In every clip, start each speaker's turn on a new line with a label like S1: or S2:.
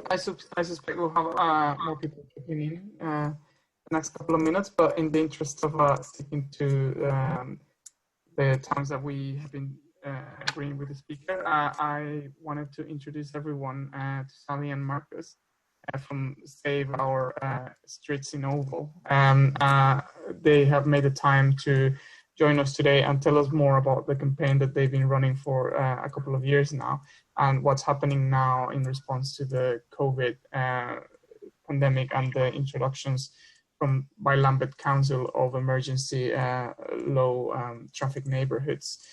S1: I suspect we'll have more people chipping in the next couple of minutes, but in the interest of sticking to the times that we have been agreeing with the speaker, I wanted to introduce everyone to Sally and Marcus from Save Our Streets in Oval. They have made the time to join us today and tell us more about the campaign that they've been running for a couple of years now, and what's happening now in response to the COVID pandemic and the introductions by Lambeth Council of emergency low traffic neighborhoods.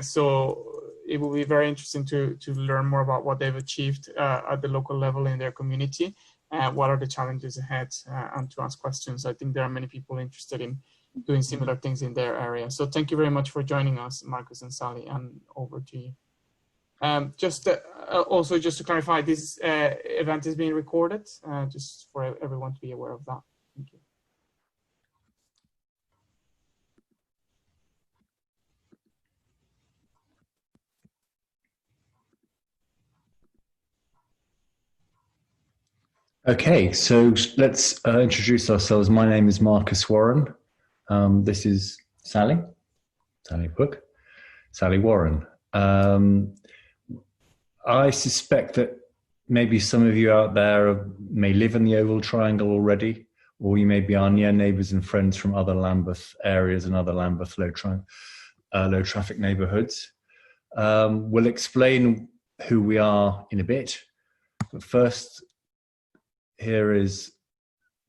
S1: So it will be very interesting to learn more about what they've achieved at the local level in their community, what are the challenges ahead, and to ask questions. I think there are many people interested in doing similar things in their area. So thank you very much for joining us, Marcus and Sally, and over to you. Also, just to clarify, this event is being recorded, just for everyone to be aware of that. Thank you.
S2: Okay, so let's introduce ourselves. My name is Marcus Warren. This is Sally Book, Sally Warren. I suspect that maybe some of you out there may live in the Oval Triangle already, or you may be our near neighbours and friends from other Lambeth areas and other Lambeth low traffic neighbourhoods. We'll explain who we are in a bit, but first, here is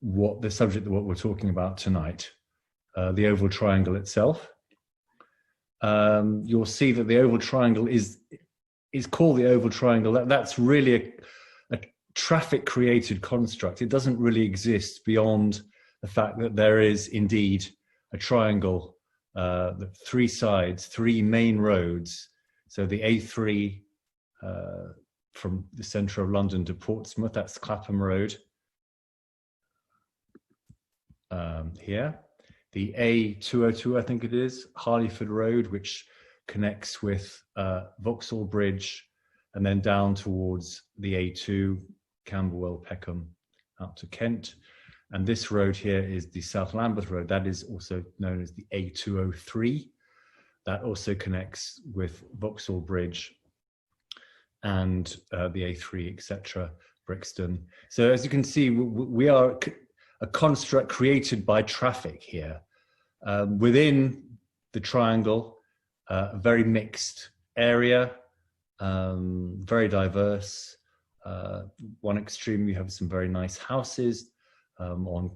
S2: what the subject of what we're talking about tonight, the Oval Triangle itself. You'll see that the Oval Triangle is called the Oval Triangle. That's really a traffic created construct. It doesn't really exist beyond the fact that there is indeed a triangle, the three sides, three main roads. So the A3, from the centre of London to Portsmouth, that's Clapham Road. Here, the A202, I think it is, Harleyford Road, which connects with Vauxhall Bridge, and then down towards the A2, Camberwell, Peckham, out to Kent. And this road here is the South Lambeth Road. That is also known as the A203. That also connects with Vauxhall Bridge and the A3, etc., Brixton. So as you can see, we are a construct created by traffic here. Within the triangle, a very mixed area, very diverse. One extreme, you have some very nice houses on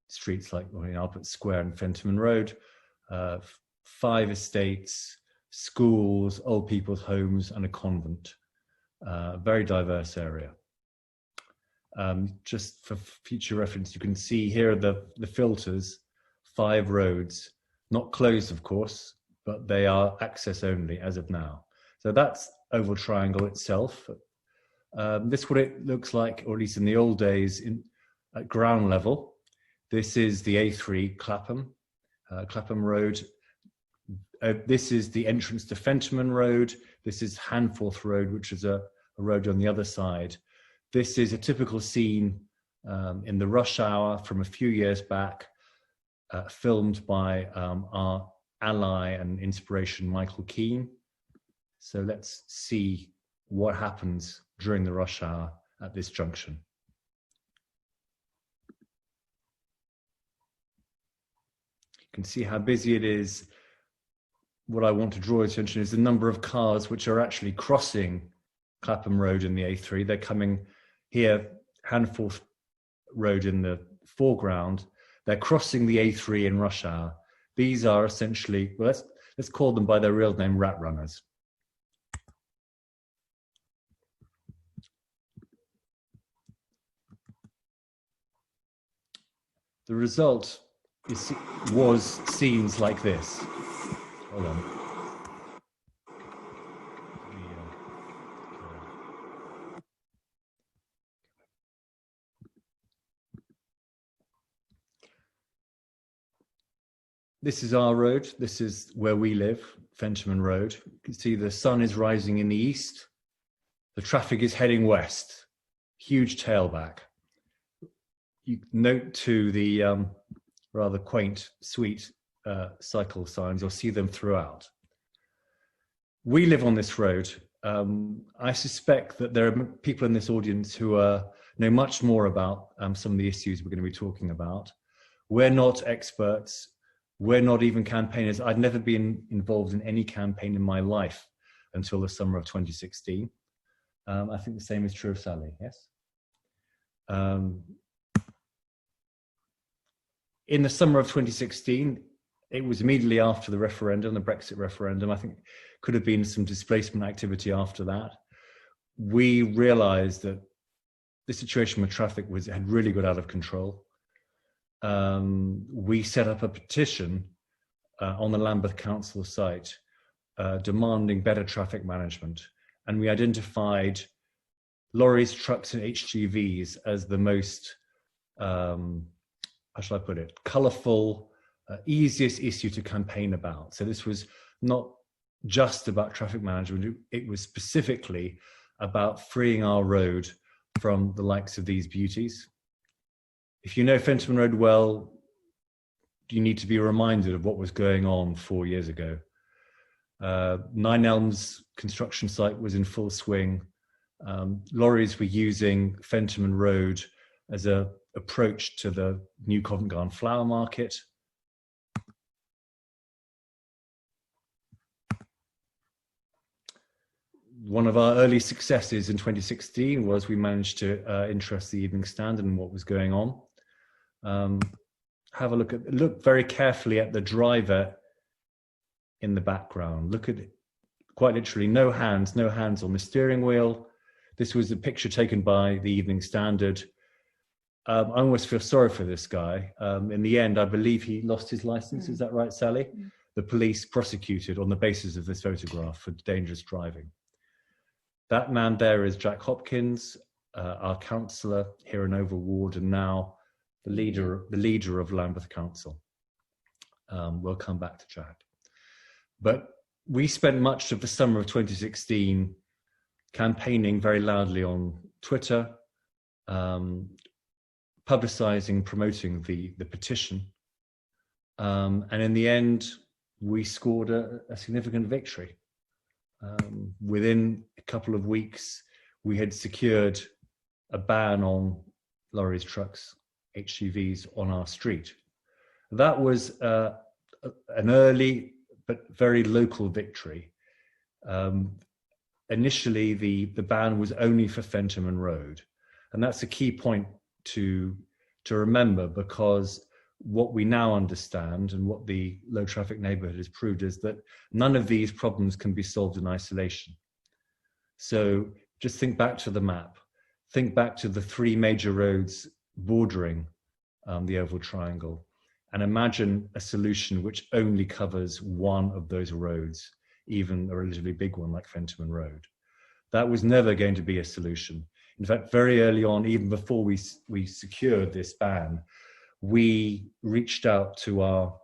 S2: streets like Albert Square and Fentimore Road, 5 estates, schools, old people's homes, and a convent. Very diverse area. Just for future reference, you can see here are the filters, 5 roads, not closed, of course, but they are access only as of now. So that's Oval Triangle itself. This is what it looks like, or at least in the old days, at ground level. This is the A3 Clapham Road. This is the entrance to Fentimore Road. This is Hanforth Road, which is a road on the other side. This is a typical scene in the rush hour from a few years back, filmed by our ally and inspiration, Michael Keane. So let's see what happens during the rush hour at this junction. You can see how busy it is. What I want to draw attention is the number of cars which are actually crossing Clapham Road in the A3. They're coming here, Hanforth Road in the foreground. They're crossing the A3 in rush hour. These are essentially, well, let's call them by their real name, rat runners. The result was scenes like this. Hold on. This is our road. This is where we live, Fentimore Road. You can see the sun is rising in the east. The traffic is heading west. huge tailback. You note to the rather quaint, sweet cycle signs, you'll see them throughout. We live on this road. I suspect that there are people in this audience who know much more about some of the issues we're going to be talking about. We're not experts. We're not even campaigners. I'd never been involved in any campaign in my life until the summer of 2016. I think the same is true of Sally, yes? In the summer of 2016, it was immediately after the referendum, the Brexit referendum. I think could have been some displacement activity after that. We realized that the situation with traffic had really got out of control. We set up a petition on the Lambeth Council site demanding better traffic management. And we identified lorries, trucks, and HGVs as the most, how shall I put it, colourful, easiest issue to campaign about. So this was not just about traffic management, it was specifically about freeing our road from the likes of these beauties. If you know Fentimore Road well, you need to be reminded of what was going on 4 years ago. Nine Elms construction site was in full swing. Lorries were using Fentimore Road as an approach to the new Covent Garden flower market. One of our early successes in 2016 was we managed to interest the Evening Standard in what was going on. Have a look very carefully at the driver in the background. Look at it, quite literally, no hands on the steering wheel. This was a picture taken by the Evening Standard. I almost feel sorry for this guy. In the end, I believe he lost his license. Is that right, Sally? Mm. The police prosecuted on the basis of this photograph for dangerous driving. That man there is Jack Hopkins, our councillor here in Oval Ward, and now the leader of Lambeth Council. We'll come back to Jack. But we spent much of the summer of 2016 campaigning very loudly on Twitter, publicising, promoting the petition. And in the end, we scored a significant victory. Within a couple of weeks, we had secured a ban on lorries, trucks, HGVs on our street. That was an early but very local victory. Initially, the ban was only for Fentimore Road. And that's a key point to remember, because what we now understand and what the low traffic neighbourhood has proved is that none of these problems can be solved in isolation. So just think back to the map. Think back to the three major roads bordering the Oval Triangle, and imagine a solution which only covers one of those roads, even a relatively big one like Fentimore Road. That was never going to be a solution. In fact, very early on, even before we secured this ban, we reached out to our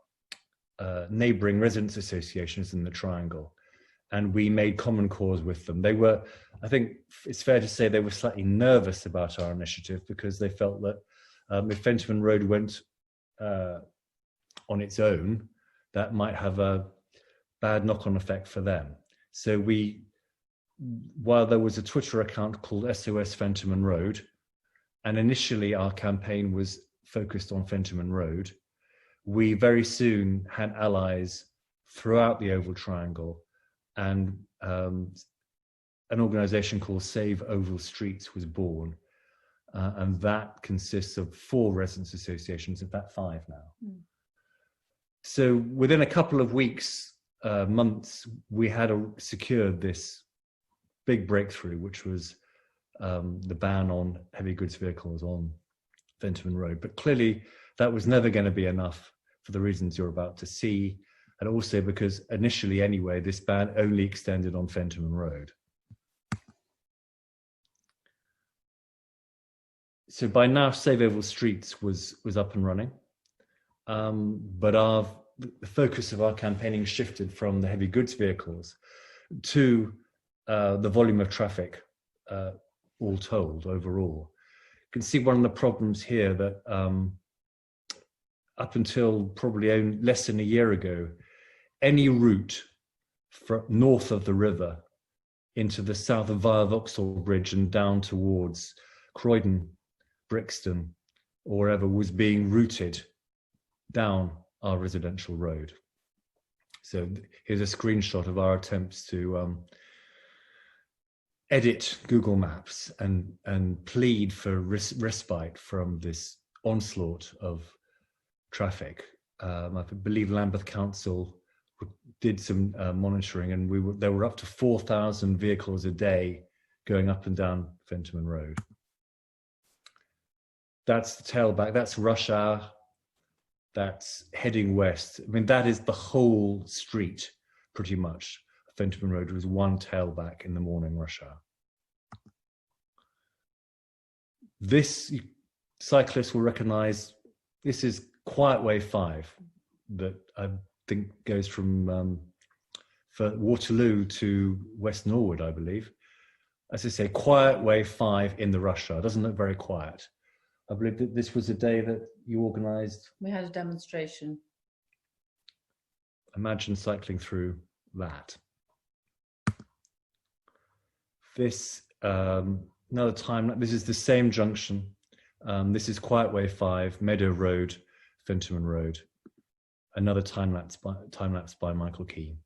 S2: neighbouring residents associations in the Triangle, and we made common cause with them. They were, I think it's fair to say, they were slightly nervous about our initiative, because they felt that if Fentimore Road went on its own, that might have a bad knock-on effect for them. So while there was a Twitter account called SOS Fentimore Road, and initially our campaign was focused on Fentimore Road, we very soon had allies throughout the Oval Triangle, and an organisation called Save Oval Streets was born, and that consists of 4 residents associations, in fact 5 now. Mm. So within a couple of weeks, months, we had secured this big breakthrough, which was the ban on heavy goods vehicles on Fentimore Road. But clearly that was never going to be enough for the reasons you're about to see, and also because initially anyway, this ban only extended on Fentimore Road. So by now, Save Oval Streets was up and running, but the focus of our campaigning shifted from the heavy goods vehicles to the volume of traffic, all told, overall. can see one of the problems here that up until probably less than a year ago, any route from north of the river into the south of via Vauxhall Bridge and down towards Croydon, Brixton, or wherever was being routed down our residential road. So here's a screenshot of our attempts to edit Google Maps and plead for respite from this onslaught of traffic. I believe Lambeth Council did some monitoring, and there were up to 4,000 vehicles a day going up and down Fentimore Road. That's the tailback, that's rush hour, that's heading west. I mean, that is the whole street, pretty much. Fentimore Road was one tailback in the morning rush hour. This, cyclists will recognize, this is Quiet Way 5 that I think goes from Waterloo to West Norwood, I believe. As I say, Quiet Way 5 in the rush hour. It doesn't look very quiet. I believe that this was a day that you organised.
S3: We had a demonstration.
S2: Imagine cycling through that. This, another time, this is the same junction. This is Quiet Way 5, Meadow Road, Fentimore Road. Another time lapse by Michael Keane.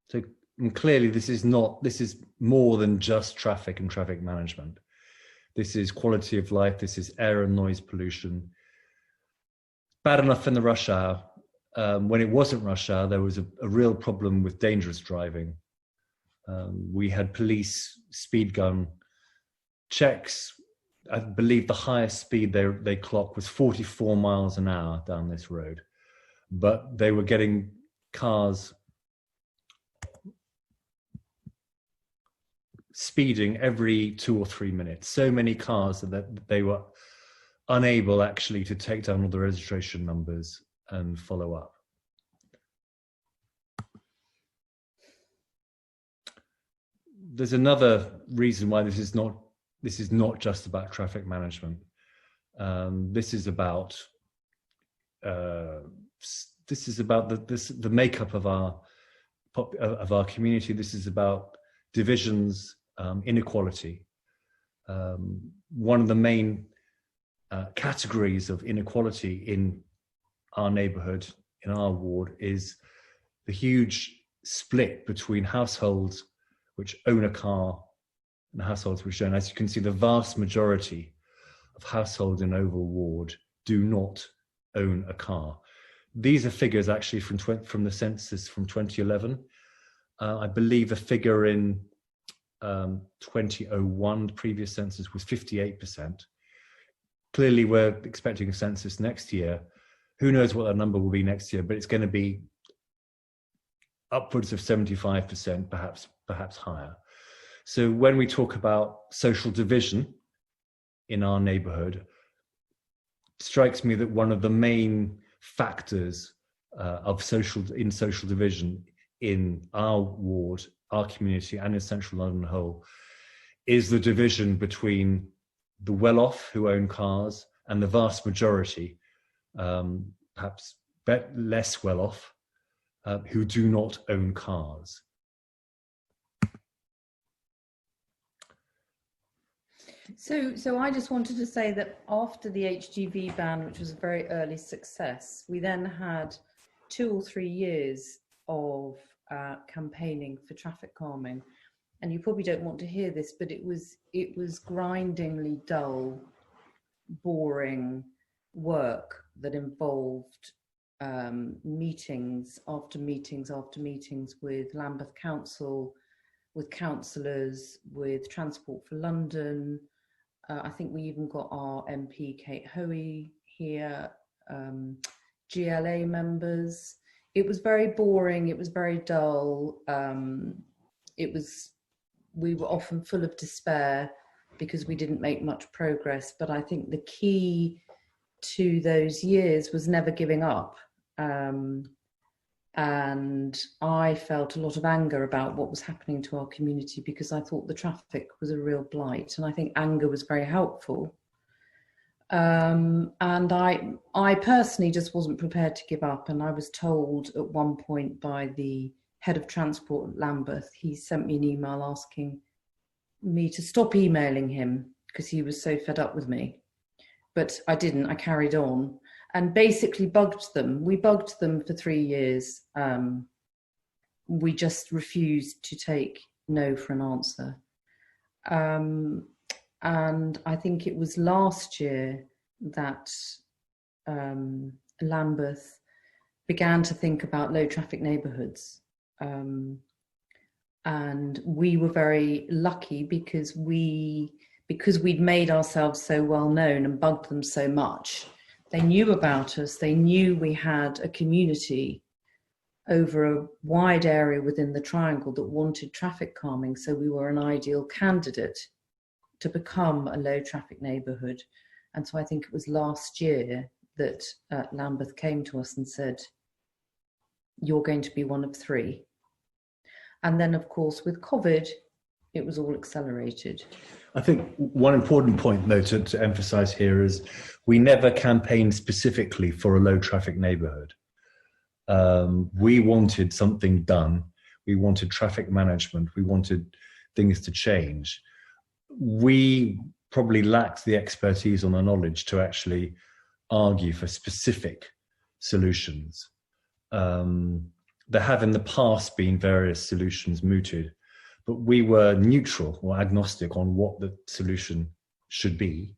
S2: So clearly this is more than just traffic and traffic management. This is quality of life, this is air and noise pollution. Bad enough in the rush hour. When it wasn't rush hour, there was a real problem with dangerous driving. We had police speed gun checks. I believe the highest speed they clocked was 44 miles an hour down this road. But they were getting cars speeding every 2 or 3 minutes. So many cars that they were unable actually to take down all the registration numbers and follow up. There's another reason why this is not just about traffic management. This is about the makeup of our community. This is about divisions, inequality. One of the main categories of inequality in our neighbourhood, in our ward, is the huge split between households which own a car and households which don't. As you can see, the vast majority of households in Oval Ward do not own a car. These are figures actually from the census from 2011. I believe the figure in 2001, the previous census, was 58%. Clearly, we're expecting a census next year. Who knows what that number will be next year, but it's going to be upwards of 75%, perhaps higher. So when we talk about social division in our neighbourhood, it strikes me that one of the main factors of social division in our ward, our community, and in central London as a whole, is the division between the well-off who own cars and the vast majority, perhaps less well-off, who do not own cars.
S3: So I just wanted to say that after the HGV ban, which was a very early success, we then had 2 or 3 years of campaigning for traffic calming. And you probably don't want to hear this, but it was grindingly dull, boring work that involved meetings after meetings after meetings with Lambeth Council, with councillors, with Transport for London. I think we even got our MP Kate Hoey here, GLA members. It was very boring, it was very dull. We were often full of despair, because we didn't make much progress. But I think the key to those years was never giving up. And I felt a lot of anger about what was happening to our community, because I thought the traffic was a real blight, and I think anger was very helpful. And I personally just wasn't prepared to give up. And I was told at one point by the head of transport at Lambeth, he sent me an email asking me to stop emailing him because he was so fed up with me. But I didn't, I carried on and basically bugged them. We bugged them for 3 years. We just refused to take no for an answer. And I think it was last year that Lambeth began to think about low traffic neighbourhoods. And we were very lucky because we'd made ourselves so well known and bugged them so much. They knew about us. They knew we had a community over a wide area within the triangle that wanted traffic calming. So we were an ideal candidate to become a low traffic neighbourhood. And so I think it was last year that Lambeth came to us and said, you're going to be one of 3. And then, of course, with COVID, it was all accelerated.
S2: I think one important point, though, to emphasize here is we never campaigned specifically for a low traffic neighborhood. We wanted something done. We wanted traffic management. We wanted things to change. We probably lacked the expertise or the knowledge to actually argue for specific solutions. There have in the past been various solutions mooted, but we were neutral or agnostic on what the solution should be.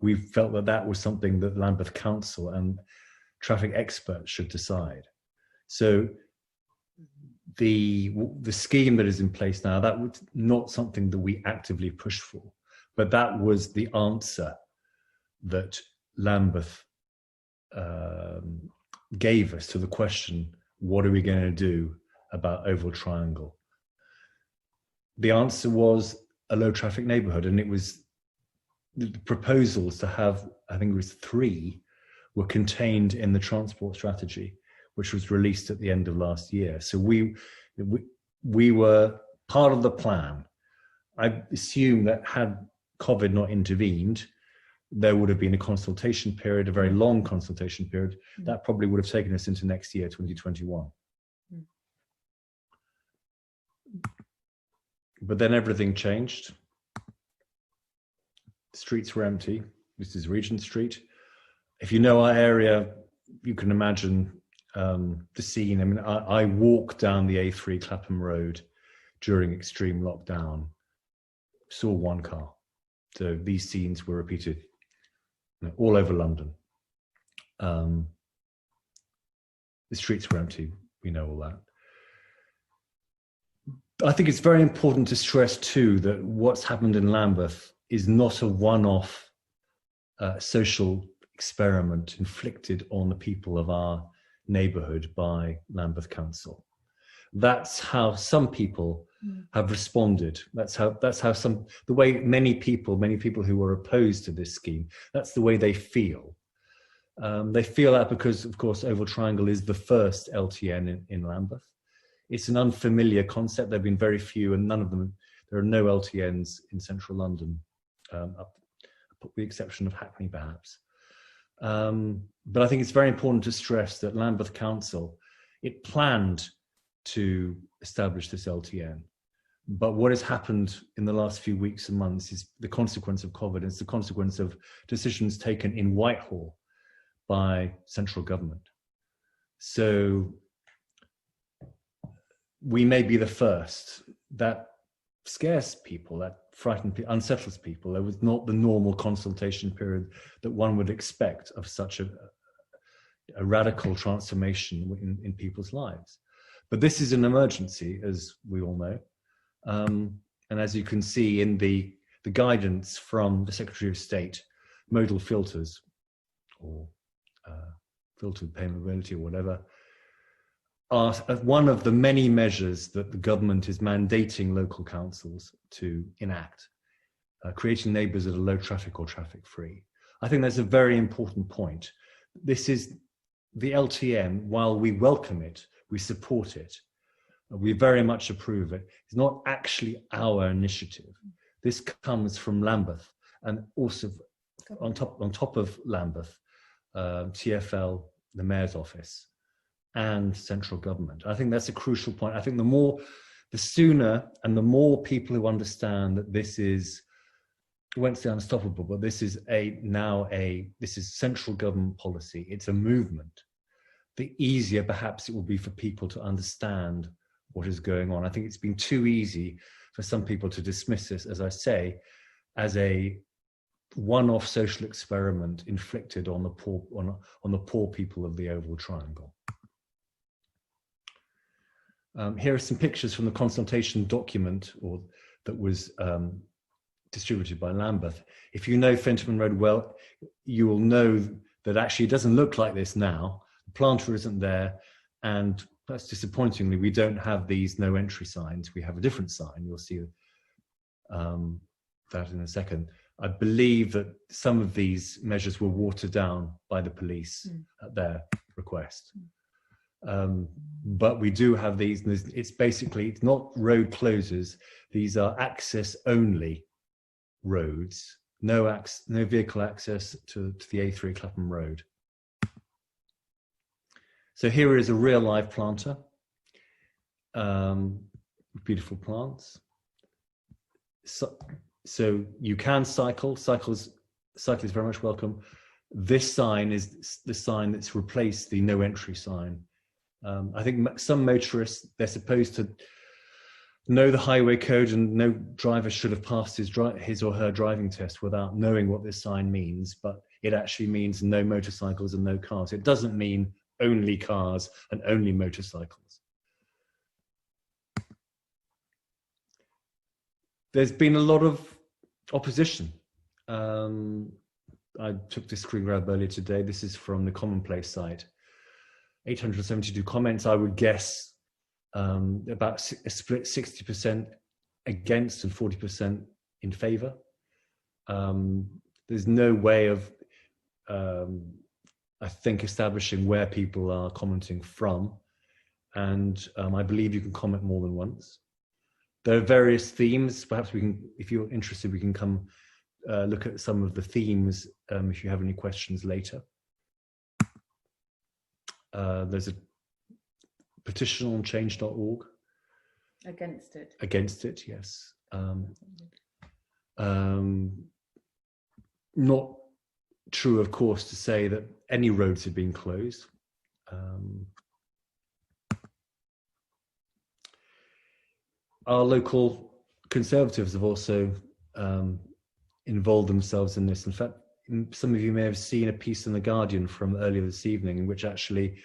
S2: We felt that that was something that Lambeth Council and traffic experts should decide. So the scheme that is in place now, that was not something that we actively pushed for, but that was the answer that Lambeth gave us to the question, what are we going to do about Oval Triangle? The answer was a low traffic neighborhood, and it was the proposals to have, I think it was 3, were contained in the transport strategy, which was released at the end of last year. So we were part of the plan. I assume that had COVID not intervened, there would have been a consultation period, a very long consultation period. That probably would have taken us into next year, 2021. But then everything changed. The streets were empty. This is Regent Street. If you know our area, you can imagine the scene. I mean, I walked down the A3 Clapham Road during extreme lockdown, saw 1 car. So these scenes were repeated all over London. The streets were empty. We know all that. I think it's very important to stress too that what's happened in Lambeth is not a one-off social experiment inflicted on the people of our neighbourhood by Lambeth Council. That's how some people have responded. That's how the way many people who were opposed to this scheme, that's the way they feel. They feel that because, of course, Oval Triangle is the first LTN in Lambeth. It's an unfamiliar concept. There have been very few, and none of them, there are no LTNs in central London, with the exception of Hackney, perhaps. But I think it's very important to stress that Lambeth Council, it planned to establish this LTN. But what has happened in the last few weeks and months is the consequence of COVID. It's the consequence of decisions taken in Whitehall by central government. So we may be the first. That scares people, that frightens people, unsettles people. There was not the normal consultation period that one would expect of such a radical transformation in people's lives. But this is an emergency, as we all know. And as you can see in the guidance from the Secretary of State, modal filters or filtered paymentability or whatever, are one of the many measures that the government is mandating local councils to enact creating neighbours that are low traffic or traffic free. I think that's a very important point. This is the LTM, while we welcome it, we support it, we very much approve it. It's not actually our initiative. This comes from Lambeth, and also on top of Lambeth, TfL, the Mayor's Office, and central government. I think that's a crucial point. I think the sooner and the more people who understand that this is, I won't say unstoppable, but this is this is central government policy. It's a movement. The easier perhaps it will be for people to understand what is going on. I think it's been too easy for some people to dismiss this, as I say, as a one-off social experiment inflicted on the poor people of the Oval Triangle. Here are some pictures from the consultation document that was distributed by Lambeth. If you know Fenton Road well, you will know that actually it doesn't look like this now. The planter isn't there, and that's disappointingly, we don't have these no entry signs. We have a different sign. You'll see that in a second. I believe that some of these measures were watered down by the police at their request. But we do have these, and it's basically, it's not road closures. These are access only roads, no vehicle access to the A3 Clapham Road. So here is a real live planter, beautiful plants. So you can cycle. Cycle is very much welcome. This sign is the sign that's replaced the no entry sign. I think some motorists, they're supposed to know the highway code, and no driver should have passed his or her driving test without knowing what this sign means, but it actually means no motorcycles and no cars. It doesn't mean only cars and only motorcycles. There's been a lot of opposition. I took this screen grab earlier today. This is from the Commonplace site. 872 comments. I would guess about a split 60% against and 40% in favour. There's no way of, I think, establishing where people are commenting from, and I believe you can comment more than once. There are various themes. Perhaps we can, if you're interested, we can come look at some of the themes if you have any questions later. There's a petition on change.org.
S3: Against it.
S2: Against it, yes. Not true, of course, to say that any roads have been closed. Our local Conservatives have also involved themselves in this. In fact, some of you may have seen a piece in The Guardian from earlier this evening, in which actually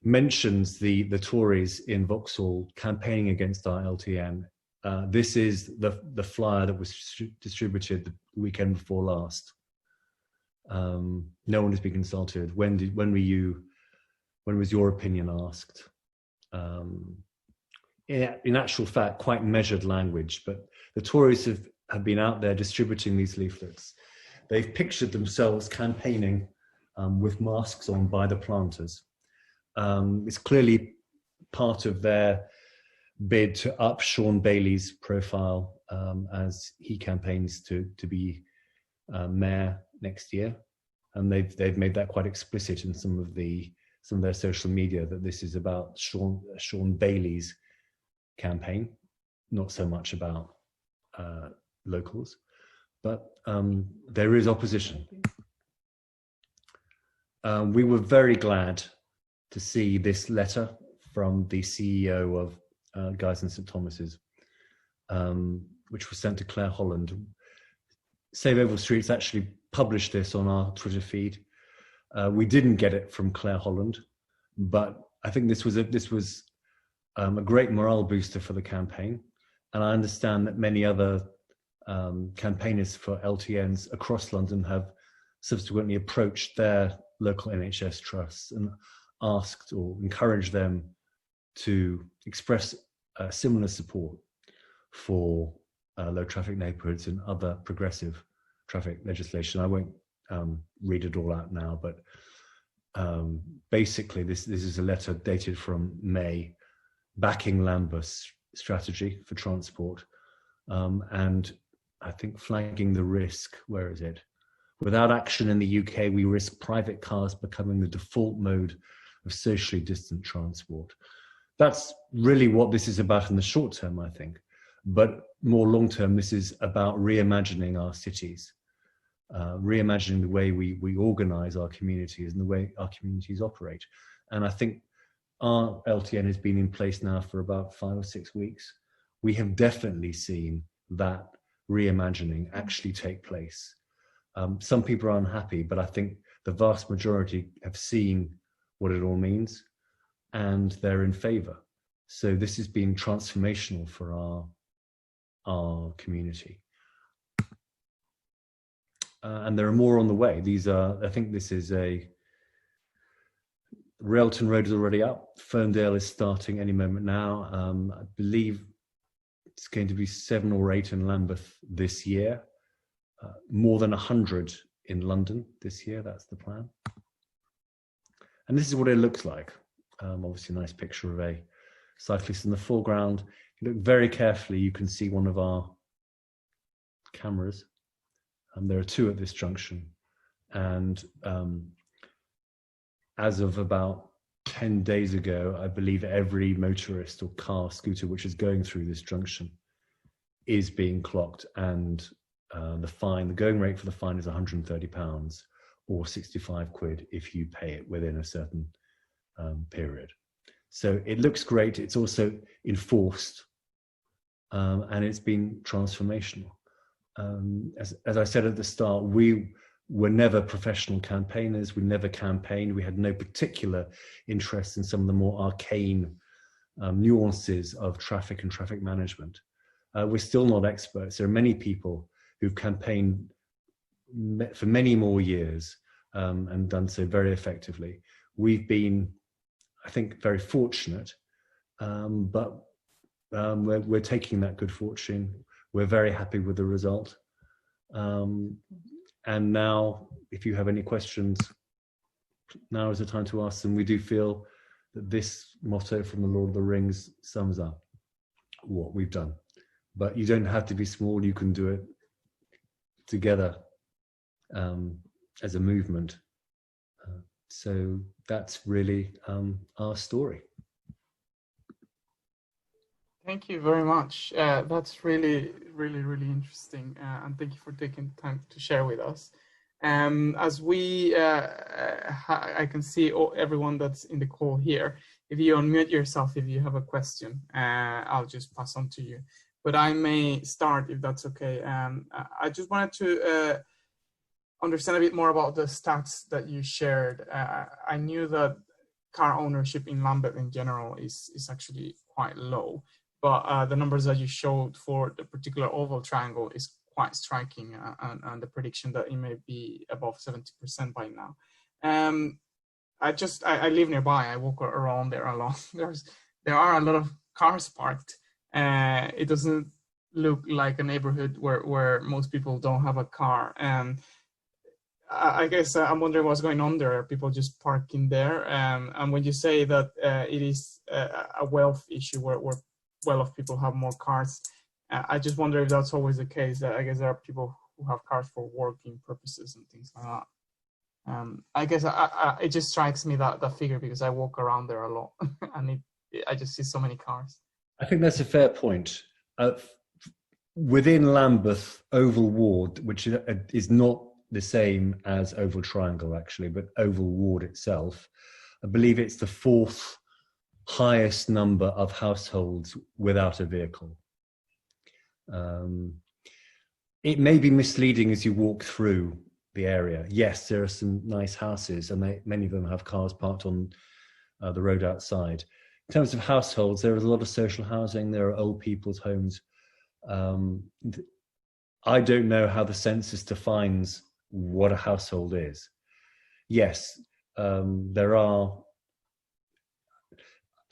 S2: mentions the Tories in Vauxhall campaigning against our LTN. This is the flyer that was distributed the weekend before last. No one has been consulted. When was your opinion asked? In actual fact, quite measured language, but the Tories have been out there distributing these leaflets. They've pictured themselves campaigning with masks on by the planters. It's clearly part of their bid to up Sean Bailey's profile as he campaigns to be mayor next year, and they've made that quite explicit in some of their social media, that this is about Sean Bailey's campaign, not so much about locals. But there is opposition. We were very glad to see this letter from the CEO of Guy's and St Thomas's, which was sent to Claire Holland. Save Oval Street's actually published this on our Twitter feed. We didn't get it from Claire Holland, but I think this was a great morale booster for the campaign. And I understand that many other campaigners for LTNs across London have subsequently approached their local NHS trusts and asked or encouraged them to express similar support for low traffic neighborhoods and other progressive traffic legislation. I won't read it all out now, but basically this is a letter dated from May backing Lambeth's strategy for transport, and I think flagging the risk. Where is it? Without action in the UK, we risk private cars becoming the default mode of socially distant transport. That's really what this is about in the short term, I think. But more long term, this is about reimagining our cities, reimagining the way we organize our communities and the way our communities operate. And I think our LTN has been in place now for about 5 or 6 weeks. We have definitely seen that reimagining actually take place. Some people are unhappy, but I think the vast majority have seen what it all means and they're in favor. So this has been transformational for our community. And there are more on the way. These are, I think this is Railton Road is already up. Ferndale is starting any moment now. I believe it's going to be 7 or 8 in Lambeth this year. More than 100 in London this year, that's the plan. And this is what it looks like. Obviously a nice picture of a cyclist in the foreground. If you look very carefully, you can see one of our cameras. There are 2 at this junction. And as of about 10 days ago, I believe every motorist or car, scooter, which is going through this junction is being clocked, and the going rate for the fine is £130 or 65 quid if you pay it within a certain period. So it looks great. It's also enforced, and it's been transformational. As I said at the start, we were never professional campaigners. We never campaigned. We had no particular interest in some of the more arcane nuances of traffic and traffic management. We're still not experts. There are many people who've campaigned for many more years and done so very effectively. We've been, I think, very fortunate, but we're taking that good fortune. We're very happy with the result. And now, if you have any questions, now is the time to ask them. We do feel that this motto from the Lord of the Rings sums up what we've done. But you don't have to be small, you can do it together as a movement. So that's really our story.
S1: Thank you very much. That's really interesting, and thank you for taking the time to share with us. As we, I can see everyone that's in the call here. If you unmute yourself, if you have a question, I'll just pass on to you. But I may start if that's okay. I just wanted to understand a bit more about the stats that you shared. I knew that car ownership in Lambeth in general is actually quite low. But the numbers that you showed for the particular oval triangle is quite striking, and the prediction that it may be above 70% by now. I live nearby. I walk around there a lot. There are a lot of cars parked. It doesn't look like a neighborhood where most people don't have a car. And I guess I'm wondering what's going on there. Are people just parking there? And when you say that it is a wealth issue where well-off people have more cars, I just wonder if that's always the case. I guess there are people who have cars for working purposes and things like that. I guess it just strikes me that figure because I walk around there a lot and I just see so many cars.
S2: I think that's a fair point. Within Lambeth, Oval Ward, which is not the same as Oval Triangle actually, but Oval Ward itself, I believe it's the 4th highest number of households without a vehicle. It may be misleading as you walk through the area. Yes, there are some nice houses and many of them have cars parked on the road outside. In terms of households, there is a lot of social housing. There are old people's homes. I don't know how the census defines what a household is. Yes, there are.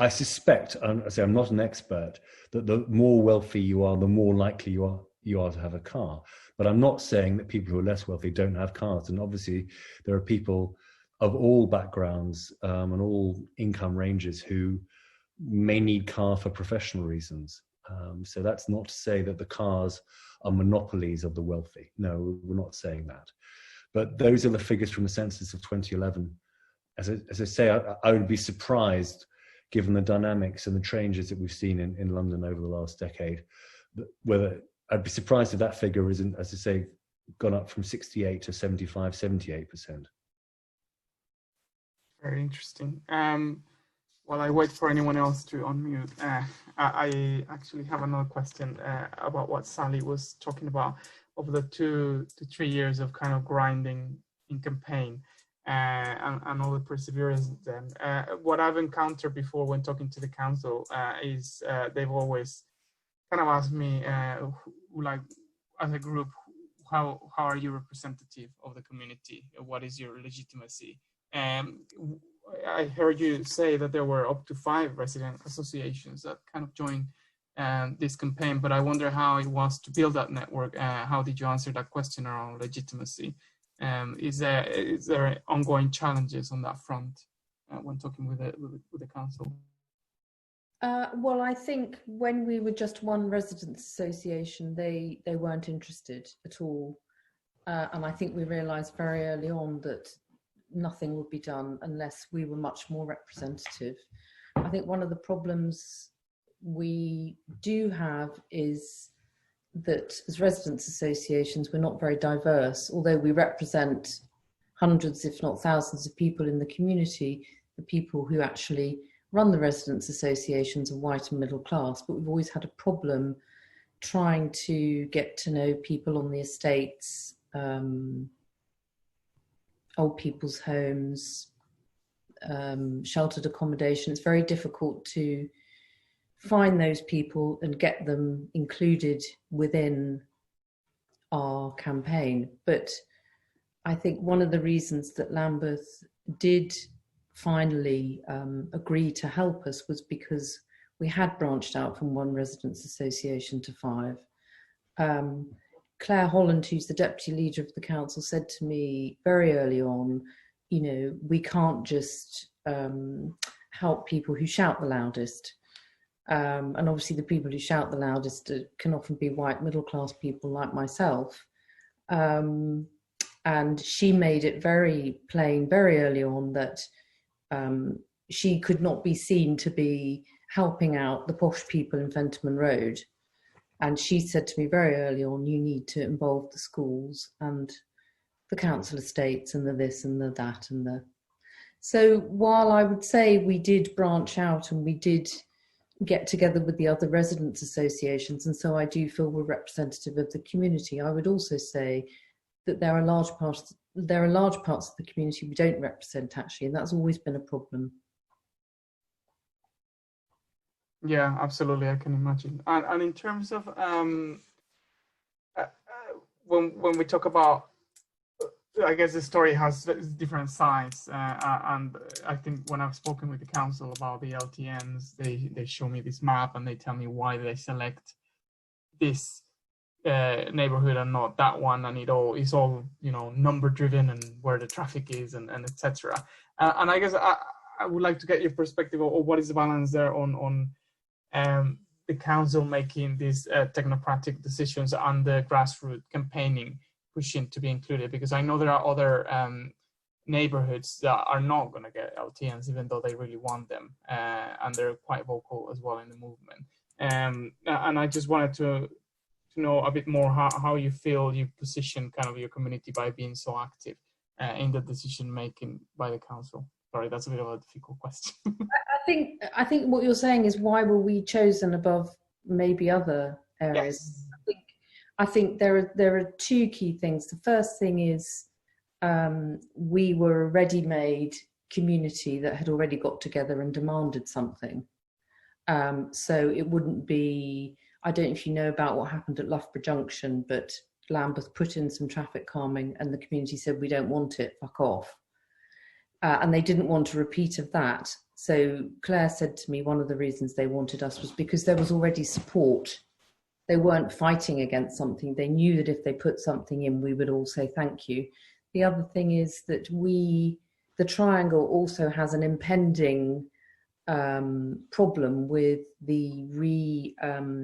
S2: I suspect, I'm not an expert, that the more wealthy you are, the more likely you you are to have a car. But I'm not saying that people who are less wealthy don't have cars. And obviously there are people of all backgrounds and all income ranges who may need car for professional reasons. So that's not to say that the cars are monopolies of the wealthy. No, we're not saying that. But those are the figures from the census of 2011. As I say, I would be surprised, given the dynamics and the changes that we've seen in London over the last decade, whether I'd be surprised if that figure isn't, as I say, gone up from 68 to 75, 78%.
S1: Very interesting. While I wait for anyone else to unmute, I actually have another question about what Sally was talking about over the 2 to 3 years of kind of grinding in campaign and all the perseverance then. What I've encountered before when talking to the council is they've always kind of asked me, like, as a group, how are you representative of the community? What is your legitimacy? I heard you say that there were up to 5 resident associations that kind of joined this campaign, but I wonder how it was to build that network. How did you answer that question around legitimacy? Is there ongoing challenges on that front when talking with the council?
S3: Well, I think when we were just one residents association, they weren't interested at all. And I think we realised very early on that nothing would be done unless we were much more representative. I think one of the problems we do have is that as residents associations, we're not very diverse. Although we represent hundreds, if not thousands of people in the community, the people who actually run the residents associations are white and middle class, but we've always had a problem trying to get to know people on the estates, old people's homes, sheltered accommodation. It's very difficult to find those people and get them included within our campaign. But I think one of the reasons that Lambeth did finally agree to help us was because we had branched out from one residents association to 5. Claire Holland, who's the deputy leader of the council, said to me very early on, you know, we can't just help people who shout the loudest. And obviously the people who shout the loudest can often be white middle class people like myself. And she made it very plain very early on that she could not be seen to be helping out the posh people in Fentimore Road. And she said to me very early on, you need to involve the schools and the council estates and the this and the that and the... So while I would say we did branch out and we did get together with the other residents associations, and so I do feel we're representative of the community, I would also say that there are large parts of the community we don't represent actually, and that's always been a problem.
S1: Yeah, absolutely, I can imagine. And in terms of when we talk about, I guess the story has different sides, and I think when I've spoken with the council about the LTNs, they show me this map and they tell me why they select this neighborhood and not that one, and it's all you know, number driven and where the traffic is and etc. And I guess I would like to get your perspective of what is the balance there on the council making these technocratic decisions and the grassroots campaigning pushing to be included, because I know there are other neighborhoods that are not going to get LTNs even though they really want them, and they're quite vocal as well in the movement. And I just wanted to know a bit more how you feel you position kind of your community by being so active in the decision making by the council. Sorry, that's a bit of a difficult question.
S3: I think what you're saying is, why were we chosen above maybe other areas? Yes. I think there are 2 key things. The first thing is we were a ready-made community that had already got together and demanded something. So it wouldn't be, I don't know if you know about what happened at Loughborough Junction, but Lambeth put in some traffic calming and the community said, we don't want it, fuck off. And they didn't want a repeat of that. So Claire said to me one of the reasons they wanted us was because there was already support they weren't fighting against something. They knew that if they put something in, we would all say thank you. The other thing is that the triangle also has an impending problem with the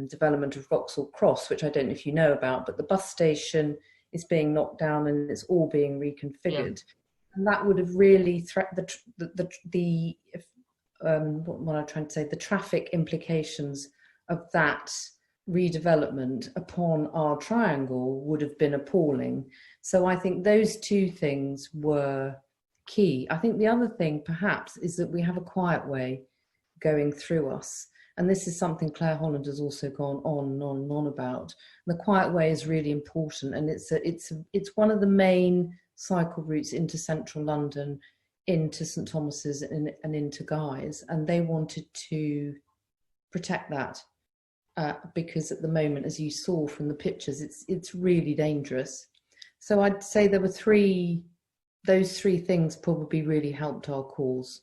S3: development of Vauxhall Cross, which I don't know if you know about, but the bus station is being knocked down and it's all being reconfigured. Yeah. And that would have really threatened what I'm trying to say, the traffic implications of that redevelopment upon our triangle would have been appalling. So I think those two things were key. I think the other thing perhaps is that we have a quiet way going through us. And this is something Claire Holland has also gone on and on and on about. And the quiet way is really important. And it's one of the main cycle routes into central London, into St Thomas's and into Guy's. And they wanted to protect that because at the moment, as you saw from the pictures, it's really dangerous. So I'd say there were those three things probably really helped our cause.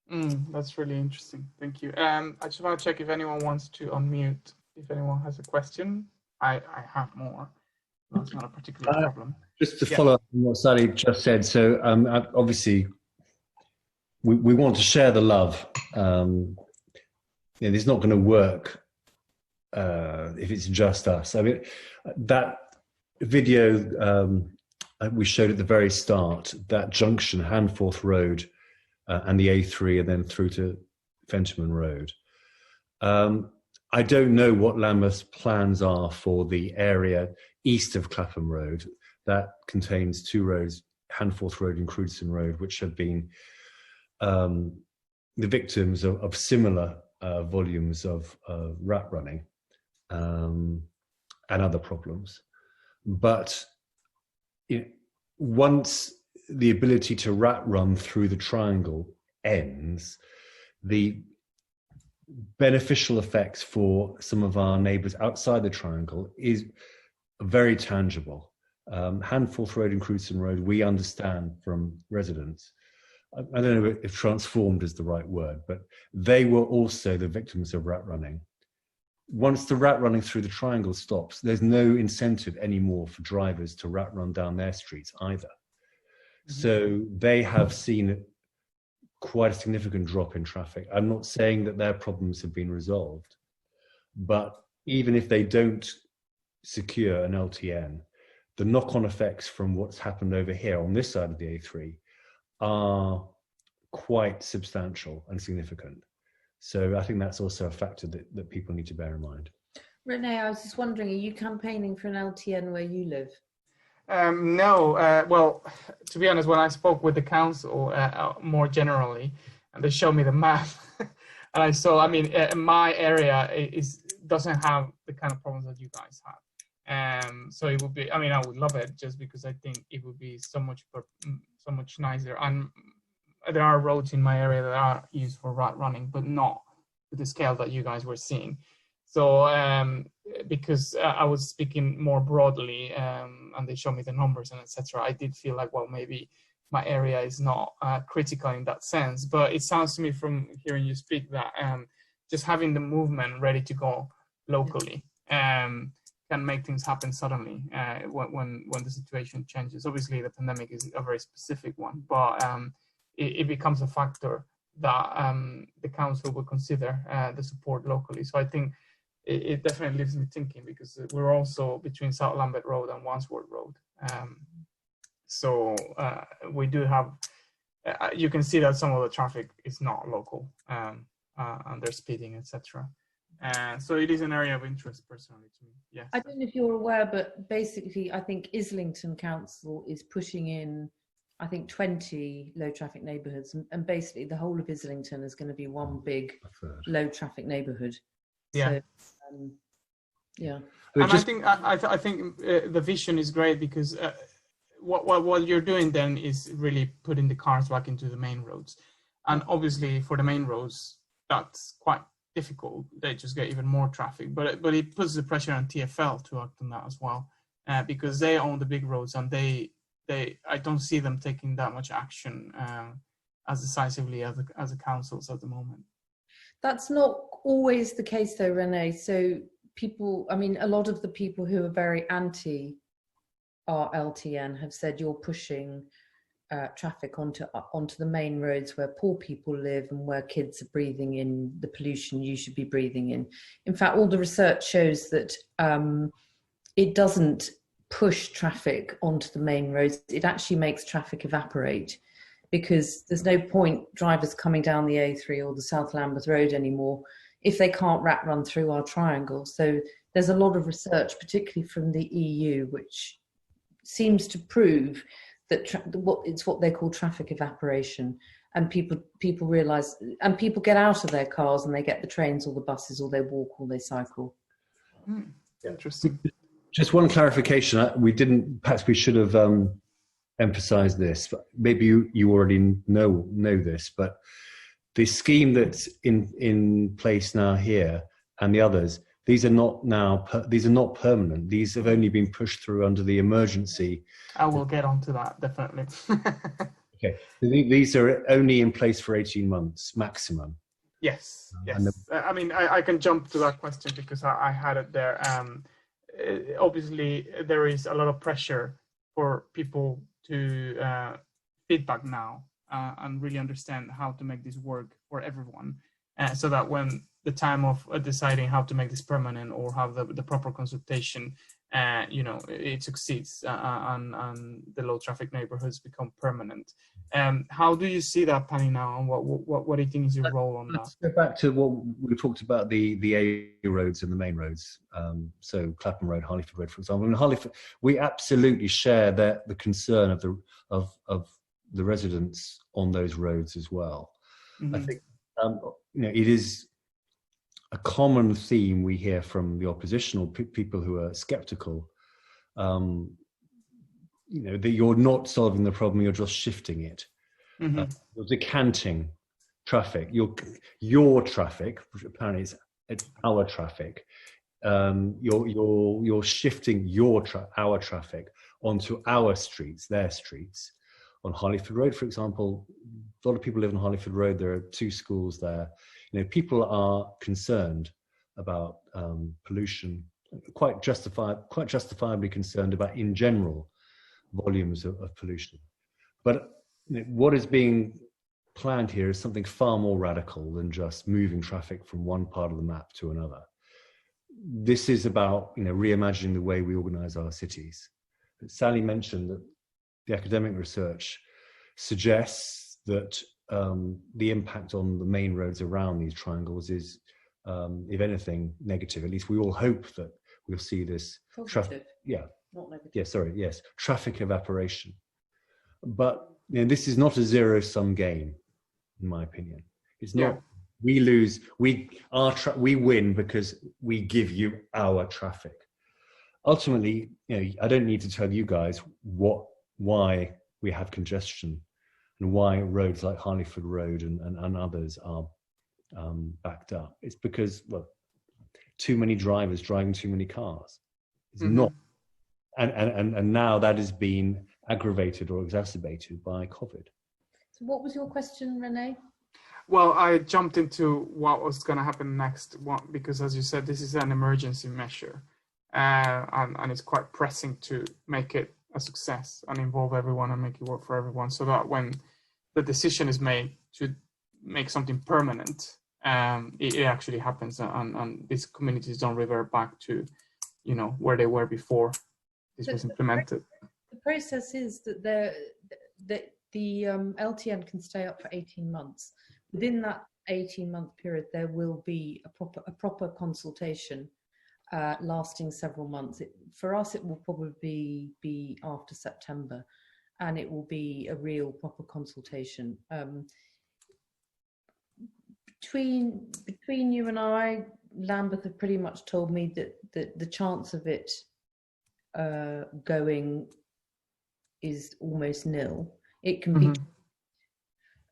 S1: That's really interesting. Thank you. I just want to check if anyone wants to unmute, if anyone has a question. I have more. That's not a particular problem.
S2: Just to follow up on what Sally just said. So obviously, we want to share the love. It's not going to work if it's just us. I mean, that video we showed at the very start, that junction, Handforth Road, and the A3 and then through to Fentimore Road. I don't know what Lambeth's plans are for the area east of Clapham Road. That contains two roads, Handforth Road and Crewdson Road, which have been the victims of similar volumes of rat running and other problems. But once the ability to rat run through the triangle ends, the beneficial effects for some of our neighbours outside the triangle is very tangible. Handforth Road and Crewdson Road, we understand from residents, I don't know if transformed is the right word, but they were also the victims of rat running. Once the rat running through the triangle stops, there's no incentive anymore for drivers to rat run down their streets either. So they have seen quite a significant drop in traffic. I'm not saying that their problems have been resolved, but even if they don't secure an LTN, the knock-on effects from what's happened over here on this side of the A3 are quite substantial and significant. So I think that's also a factor that people need to bear in mind.
S3: Renee, I was just wondering, are you campaigning for an LTN where you live?
S1: No, well, to be honest, when I spoke with the council more generally, and they showed me the map, and I saw, I mean, my area doesn't have the kind of problems that you guys have. So it would be, I mean, I would love it just because I think it would be so much nicer. And there are roads in my area that are used for rat running, but not to the scale that you guys were seeing. So because I was speaking more broadly and they showed me the numbers and etc., I did feel like, well, maybe my area is not critical in that sense. But it sounds to me from hearing you speak that just having the movement ready to go locally can make things happen suddenly when the situation changes. Obviously, the pandemic is a very specific one, but it becomes a factor that the council will consider the support locally. So I think it definitely leaves me thinking, because we're also between South Lambeth Road and Wandsworth Road. So we do have, you can see that some of the traffic is not local and they're speeding, etc. So it is an area of interest personally to me. Yes.
S3: I don't know if you're aware, but basically I think Islington Council is pushing in, I think, 20 low traffic neighbourhoods, and basically the whole of Islington is going to be one big low traffic neighbourhood.
S1: Yeah.
S3: So, yeah.
S1: And I think the vision is great, because what you're doing then is really putting the cars back into the main roads, and obviously for the main roads that's quite difficult. They just get even more traffic, but it puts the pressure on TfL to act on that as well, because they own the big roads, and I don't see them taking that much action as decisively as the councils at the moment.
S3: That's not always the case though, Renee. So people, I mean, a lot of the people who are very anti our LTN have said you're pushing traffic onto the main roads where poor people live and where kids are breathing in the pollution you should be breathing in. In fact, all the research shows that it doesn't push traffic onto the main roads. It actually makes traffic evaporate, because there's no point drivers coming down the A3 or the South Lambeth Road anymore if they can't run through our triangle. So there's a lot of research, particularly from the EU, which seems to prove that it's what they call traffic evaporation, and people realise, and people get out of their cars and they get the trains or the buses, or they walk or they cycle.
S1: Interesting.
S2: Just one clarification. Perhaps we should have emphasised this. Maybe you already know this, but the scheme that's in place now here and the others, these are not permanent. These have only been pushed through under the emergency.
S1: I will get onto that, definitely.
S2: Okay, these are only in place for 18 months maximum.
S1: Yes. I mean, I can jump to that question because I had it there. Obviously, there is a lot of pressure for people to feedback now and really understand how to make this work for everyone, so that when the time of deciding how to make this permanent or have the proper consultation, it succeeds and the low traffic neighborhoods become permanent. How do you see that panning out, and what do you think is your role on that?
S2: Let's go back to what we talked about, the A roads and the main roads. So Clapham Road, Harleyford Road, for example. In Harleyford, we absolutely share the concern of the residents on those roads as well. Mm-hmm. I think it is a common theme we hear from the oppositional people who are sceptical, that you're not solving the problem, you're just shifting it. Mm-hmm. You're decanting traffic, your traffic, which apparently it's our traffic. You're shifting our traffic onto our streets, their streets. On Harleyford Road, for example, a lot of people live on Harleyford Road. There are 2 schools there. People are concerned about pollution, quite justifiably concerned about, in general, volumes of pollution. But what is being planned here is something far more radical than just moving traffic from one part of the map to another. This is about reimagining the way we organise our cities. Sally mentioned that the academic research suggests that the impact on the main roads around these triangles is, if anything, negative. At least we all hope that we'll see this traffic. Not negative. Traffic evaporation. But this is not a zero-sum game, in my opinion. It's not. Yeah. We lose. We win because we give you our traffic. Ultimately, I don't need to tell you guys why we have congestion and why roads like Harleyford Road and others are backed up. It's because, too many drivers driving too many cars. It's not. And now that has been aggravated or exacerbated by COVID.
S3: So what was your question, Renee?
S1: Well, I jumped into what was going to happen next, because as you said, this is an emergency measure. And it's quite pressing to make it a success and involve everyone and make it work for everyone, so that when the decision is made to make something permanent, it actually happens, and these communities don't revert back to where they were before this was implemented.
S3: The process is that the LTN can stay up for 18 months. Within that 18-month period, there will be a proper consultation lasting several months. For us, it will probably be after September, and it will be a real proper consultation. Between you and I, Lambeth have pretty much told me that the chance of it going is almost nil. It can be,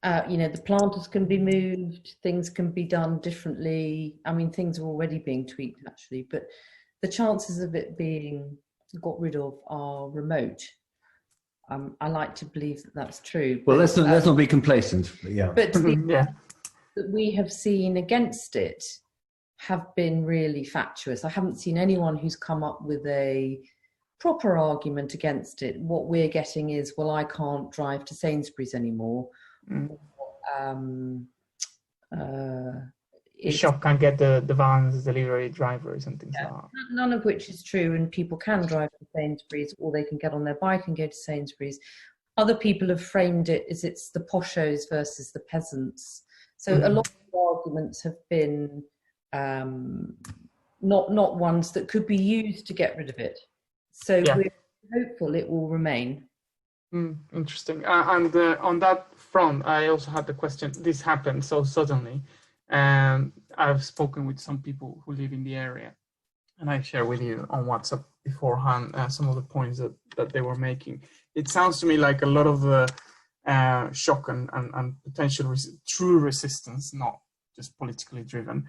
S3: the planters can be moved, things can be done differently. I mean, things are already being tweaked actually, but the chances of it being got rid of are remote. I like to believe that that's true.
S2: Well, let's not be complacent. Yeah.
S3: But that we have seen against it have been really fatuous. I haven't seen anyone who's come up with a proper argument against it. What we're getting is, well, I can't drive to Sainsbury's anymore.
S1: The shop can't get the vans, delivery drivers and things like that.
S3: None of which is true, and people can drive to Sainsbury's, or they can get on their bike and go to Sainsbury's. Other people have framed it as it's the poshos versus the peasants. So a lot of arguments have been not ones that could be used to get rid of it. So we're hopeful it will remain.
S1: Interesting. And on that front, I also had the question, this happened so suddenly. And I've spoken with some people who live in the area, and I share with you on WhatsApp beforehand some of the points that they were making. It sounds to me like a lot of the shock and potential true resistance, not just politically driven,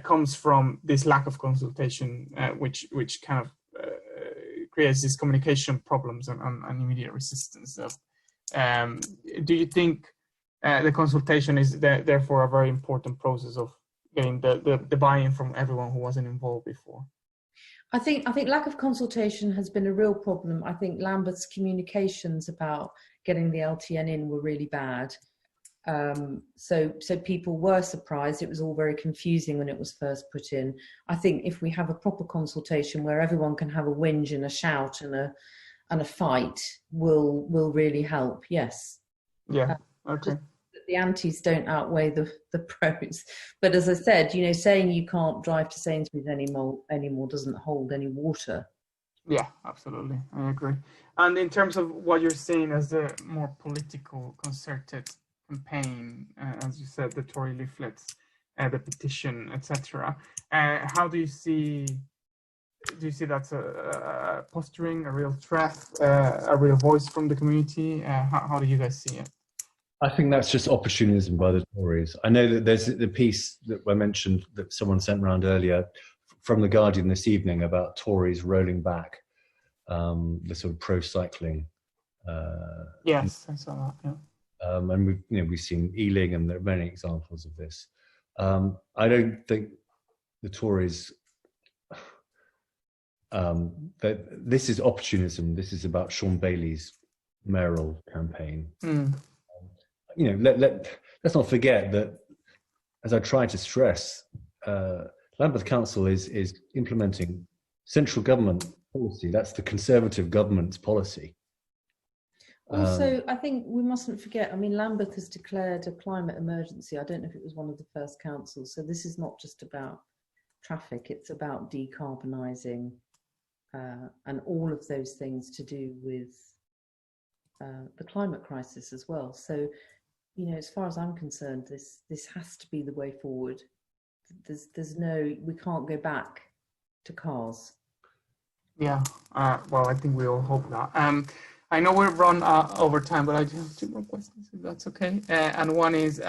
S1: comes from this lack of consultation, which kind of creates these communication problems and immediate resistance. Do you think the consultation is therefore a very important process of getting the buy-in from everyone who wasn't involved before?
S3: I think lack of consultation has been a real problem. I think Lambeth's communications about getting the LTN in were really bad. So people were surprised. It was all very confusing when it was first put in. I think if we have a proper consultation where everyone can have a whinge and a shout and a fight, will really help. Yes.
S1: Yeah. Okay.
S3: The antis don't outweigh the pros. But as I said, saying you can't drive to Sainsbury's anymore doesn't hold any water.
S1: Yeah, absolutely. I agree. And in terms of what you're saying as the more political concerted campaign, as you said, the Tory leaflets, the petition, etc. How do you see that's a posturing, a real threat, a real voice from the community? How do you guys see it?
S2: I think that's just opportunism by the Tories. I know that there's the piece that I mentioned that someone sent around earlier from The Guardian this evening about Tories rolling back the sort of pro-cycling.
S1: Yes, I saw that. Yeah.
S2: And we've seen Ealing, and there are many examples of this. I don't think the Tories. That this is opportunism. This is about Sean Bailey's mayoral campaign. Let's not forget that, as I try to stress, Lambeth Council is implementing central government policy. That's the Conservative government's policy.
S3: Also, I think we mustn't forget, Lambeth has declared a climate emergency. I don't know if it was one of the first councils. So this is not just about traffic, it's about decarbonising and all of those things to do with the climate crisis as well. So, as far as I'm concerned, this has to be the way forward. We can't go back to cars. Yeah,
S1: well, I think we all hope that. I know we've run over time, but I do have 2 more questions, if that's okay. And one is,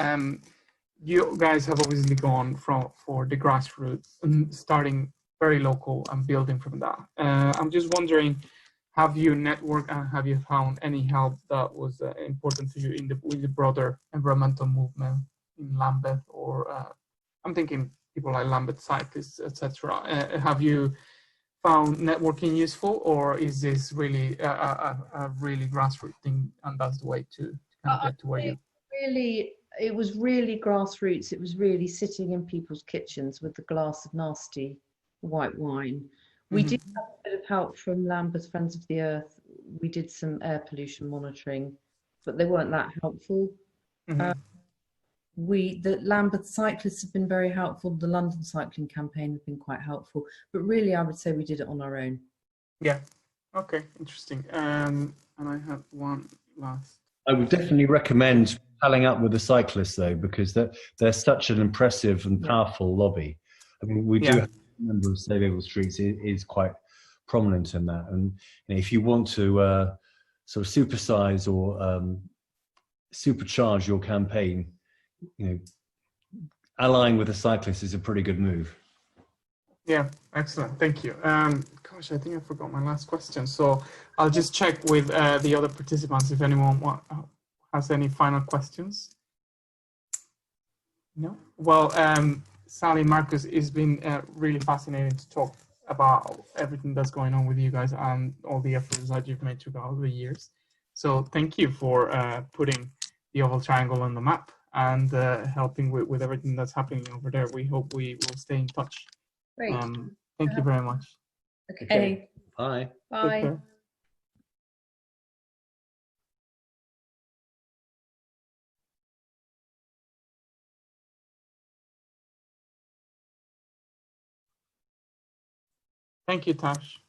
S1: you guys have obviously gone for the grassroots and starting very local and building from that. I'm just wondering, have you networked and have you found any help that was important to you with the broader environmental movement in Lambeth? Or I'm thinking people like Lambeth cyclists, etc. Have you found networking useful, or is this really a really grassroots thing, and that's the way to kind of get to where you?
S3: It was really grassroots. It was really sitting in people's kitchens with a glass of nasty white wine. We did have a bit of help from Lambeth Friends of the Earth. We did some air pollution monitoring, but they weren't that helpful. The Lambeth cyclists have been very helpful. The London cycling campaign have been quite helpful, but really I would say we did it on our own.
S1: Yeah. Okay. Interesting. And I have one last.
S2: I would definitely recommend palling up with the cyclists though, because they're such an impressive and powerful lobby. We do have a number of Save Able Streets is quite prominent in that. And if you want to sort of supersize or supercharge your campaign, allying with a cyclist is a pretty good move.
S1: Yeah, excellent. Thank you. Gosh, I think I forgot my last question. So I'll just check with the other participants if anyone has any final questions. No? Well, Sally, Marcus, it's been really fascinating to talk about everything that's going on with you guys and all the efforts that you've made throughout the years. So thank you for putting the oval triangle on the map and helping with everything that's happening over there. We hope we will stay in touch.
S3: Great.
S1: Thank you very much.
S3: Okay.
S2: Bye.
S3: Bye.
S1: Thank you, Tash.